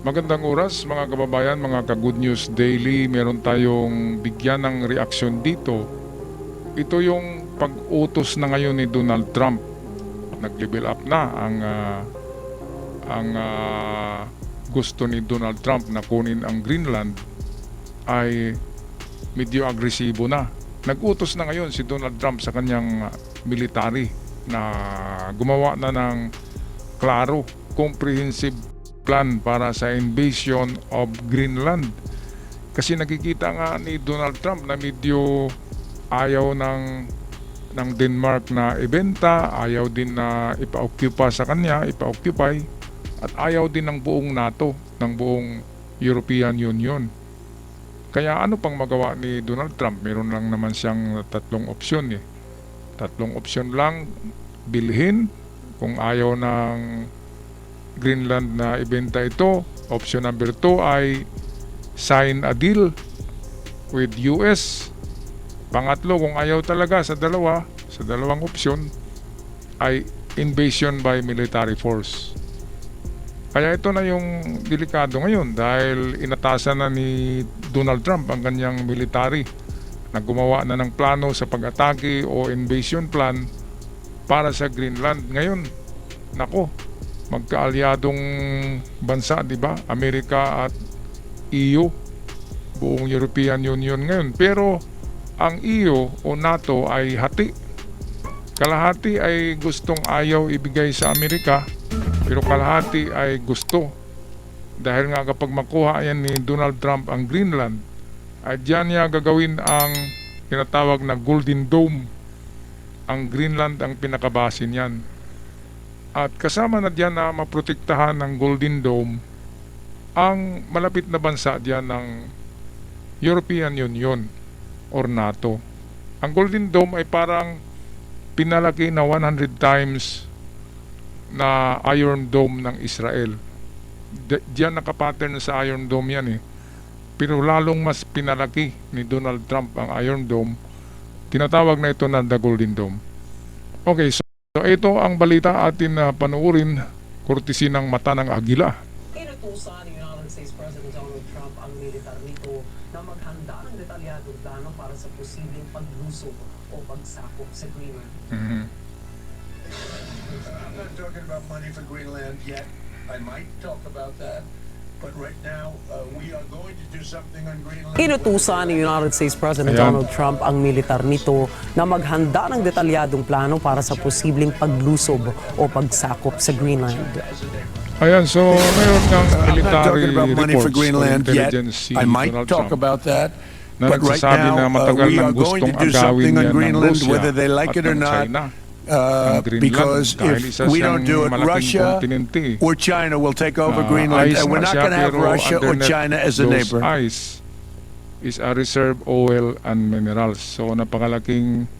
Magandang oras mga kababayan, mga ka-Good News Daily. Meron tayong bigyan ng reaksyon dito. Ito yung pag-utos na ngayon ni Donald Trump. Nag-level up na ang gusto ni Donald Trump na kunin ang Greenland ay medyo agresibo na. Nag-utos na ngayon si Donald Trump sa kanyang military na gumawa na ng klaro, comprehensive plan para sa invasion of Greenland. Kasi nakikita nga ni Donald Trump na medyo ayaw ng Denmark na ibenta, ayaw din na ipa-occupy sa kanya, at ayaw din ng buong NATO, ng buong European Union. Kaya ano pang magawa ni Donald Trump? Meron lang naman siyang tatlong opsyon eh. Tatlong opsyon lang, bilhin kung ayaw ng Greenland na ibenta ito. Option number 2 ay sign a deal with US. Pangatlo, kung ayaw talaga sa dalawang opsyon, ay invasion by military force. Kaya ito na yung delikado ngayon dahil inatasan na ni Donald Trump ang kanyang military na gumawa na ng plano sa pag-atake o invasion plan para sa Greenland. Ngayon, nako, magkaalyadong bansa, di ba? Amerika at EU, buong European Union ngayon. Pero ang EU o NATO ay hati. Kalahati ay gustong ayaw ibigay sa Amerika, pero kalahati ay gusto. Dahil nga kapag makuha yan ni Donald Trump ang Greenland, ay diyan niya gagawin ang tinatawag na Golden Dome. Ang Greenland ang pinakabase niyan. At kasama na diyan na maprotektahan ng Golden Dome ang malapit na bansa diyan ng European Union or NATO. Ang Golden Dome ay parang pinalaki na 100 times na Iron Dome ng Israel. Diyan nakapattern sa Iron Dome yan eh. Pero lalong mas pinalaki ni Donald Trump ang Iron Dome. Tinatawag na ito na the Golden Dome. Okay, so ito ang balita atin na panuorin, kurtesi ng mata ng agila. Inutusan ni United States President Donald Trump ang militar nito na maghanda ng detalyadong plano para sa posibleng paglusob o pagsakop sa Greenland. I'm not talking about money for Greenland yet. I might talk about that. But right now, we are going to do something on Greenland. Inutusan ni United States President Donald Trump ang militar nito na maghanda ng detalyadong plano para sa posibleng paglusob o pagsakop sa Greenland. Ayan, so meron ng I'm not military talking about money for reports o Greenland yet. intelligence si I might Donald talk Trump about that. na But right nagsasabi na now, matagal we nang are going gustong to do agawin something on yan ng Greenland, Russia whether they like at it or ng not. China. Ang Greenland, Because dahil if isa we siyang don't do it, malaking Russia kontinente. or China will take over Greenland, Ice and we're nga not siya, going to have pero Russia or underneath China as a those neighbor. ice is a reserve oil and minerals. So napakalaking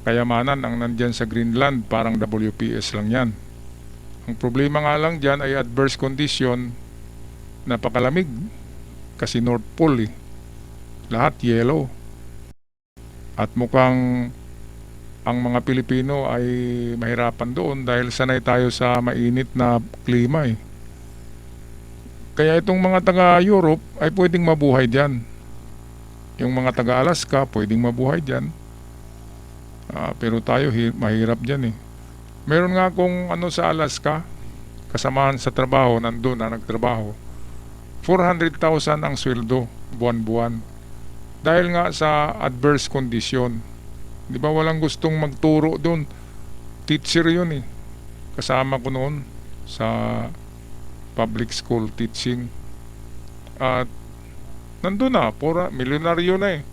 kayamanan ang nandyan sa Greenland, parang WPS lang yan. Ang problema nga lang dyan ay adverse condition, napakalamig kasi North Pole eh. Lahat yellow. At mukhang ang mga Pilipino ay mahirapan doon dahil sanay tayo sa mainit na klima eh. Kaya itong mga taga-Europe ay pwedeng mabuhay dyan. Yung mga taga-Alaska pwedeng mabuhay dyan. Pero tayo mahirap dyan eh. Meron nga akong sa Alaska, kasamahan sa trabaho, nandun na nagtrabaho. 400,000 ang sweldo buwan-buwan. Dahil nga sa adverse condition. Di ba walang gustong magturo doon? Teacher yun eh. Kasama ko noon sa public school teaching. At nandun na, milyonaryo na eh.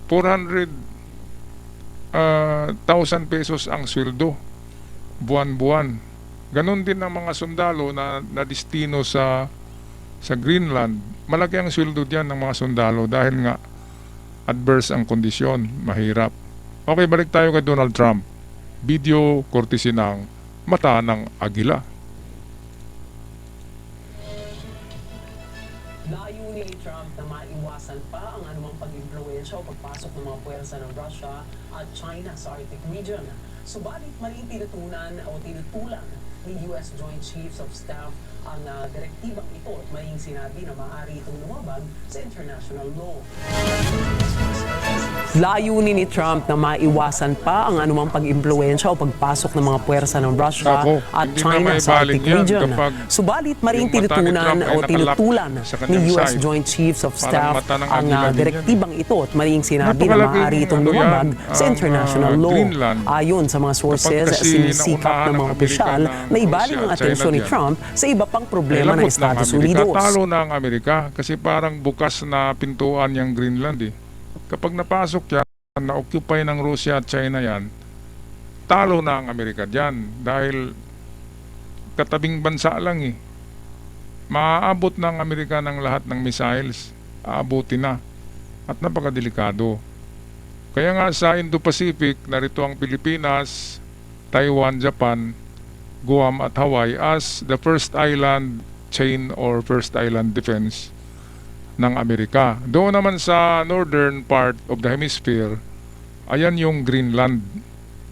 400,000 pesos ang sweldo buwan-buwan. Ganon din ang mga sundalo na destino sa Greenland. Malaki ang sweldo diyan ng mga sundalo dahil nga adverse ang kondisyon, mahirap. Okay, balik tayo kay Donald Trump. Video courtesy ng mata ng agila. Layunin ni Trump na maiwasan pa ang anumang pag-impluwensya o pagpasok ng mga puwersa ng Russia at China sa Arctic region. Subalit mali tinutunan o tinutulan ni U.S. Joint Chiefs of Staff ang direktibang ito at may sinabi na maaari itong lumabag sa international law. Layunin ni Trump na maiwasan pa ang anumang pag-impluensya o pagpasok ng mga puwersa ng Russia Ako, at hindi na China may sa baling Arctic yan region. kapag Subalit maring yung mata ni tinutunan Trump ay o nakalak tinutulan sa ni kanyang U.S. side. Joint Chiefs of Parang Staff mata ng ang agila din yan. direktibang ito at maring sinabi na Napakalaking maaari itong ano lumabag yan, sa ang, international law. Greenland. Ayon sa mga sources, kasi sinisikap naunahan ng ng mga Amerika opisyal ng na ibaling Russia ang at China atensyon ni diyan. Trump sa iba pang problema ng labot Estados Amerika. Unidos. Talo na ang Amerika kasi parang bukas na pintuan yung Greenland eh. Kapag napasok yan, na-occupy ng Russia at China yan, talo na ang Amerika dyan dahil katabing bansa lang eh. Maaabot ng Amerika ng lahat ng missiles, aabutin na at napakadelikado. Kaya nga sa Indo-Pacific, narito ang Pilipinas, Taiwan, Japan, Guam at Hawaii as the first island chain or first island defense ng Amerika. Doon naman sa northern part of the hemisphere, ayan yung Greenland.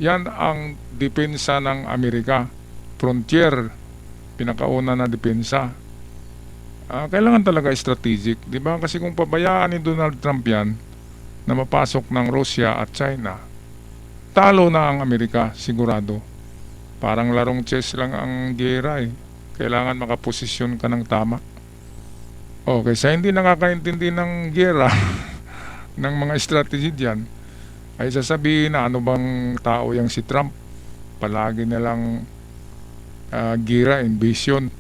Yan ang depensa ng Amerika. Frontier, pinakauna na depensa. Kailangan talaga strategic, di ba? Kasi kung pabayaan ni Donald Trump yan na mapasok ng Russia at China, talo na ang Amerika, sigurado. Parang larong chess lang ang gera eh. Kailangan makaposisyon ka ng tama. Okay, sa hindi nakakaintindi ng gera ng mga strategy diyan, ay sasabihin na ano bang tao yang si Trump. Palagi na lang gera, invasion.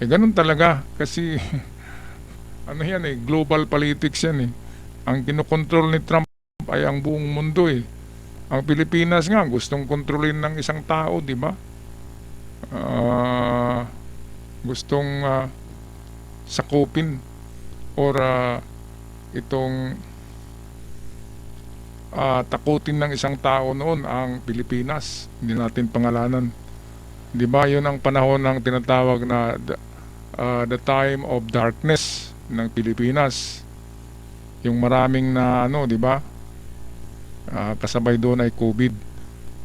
Ganun talaga kasi ano yan eh, global politics yan eh. Ang kinokontrol ni Trump ay ang buong mundo eh. Ang Pilipinas nga gustong kontrolin ng isang tao, di ba? Gustong sakupin or itong takutin ng isang tao noon ang Pilipinas. Hindi natin pangalanan. Di ba yun ang panahon ng tinatawag na the time of darkness ng Pilipinas. Yung maraming na ano, di ba? Kasabay doon ay COVID.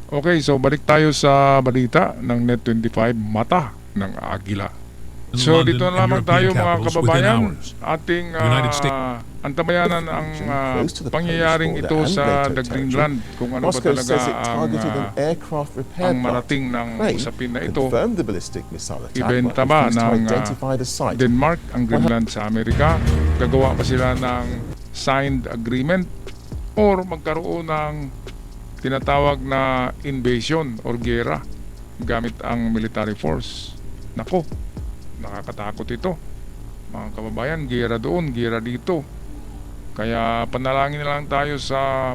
Okay, so balik tayo sa balita ng Net25, mata ng agila. So dito na lamang tayo mga kababayan, ating antabayanan ang pangyayaring ito sa the Greenland, kung ano ba talaga ang marating ng usapin na ito. Ibenta ba ng Denmark ang Greenland sa Amerika? Gagawa ba sila ng signed agreement or magkaroon ng tinatawag na invasion or gera gamit ang military force? Nako, nakakatakot ito mga kababayan. Gera doon, gera dito. Kaya panalangin na lang tayo sa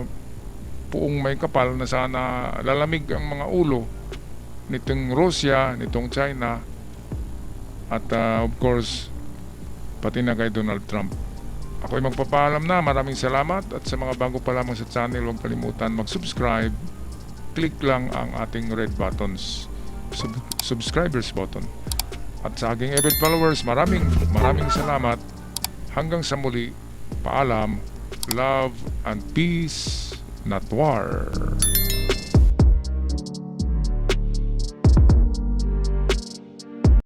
puong may kapal na sana lalamig ang mga ulo nitong Russia, nitong China at of course pati na kay Donald Trump. Ako'y magpapaalam na. Maraming salamat at sa mga bago pa lamang sa channel, huwag kalimutan mag-subscribe. Click lang ang ating red buttons, subscribers button. At sa aking avid followers, maraming salamat. Hanggang sa muli, paalam, love and peace, not war.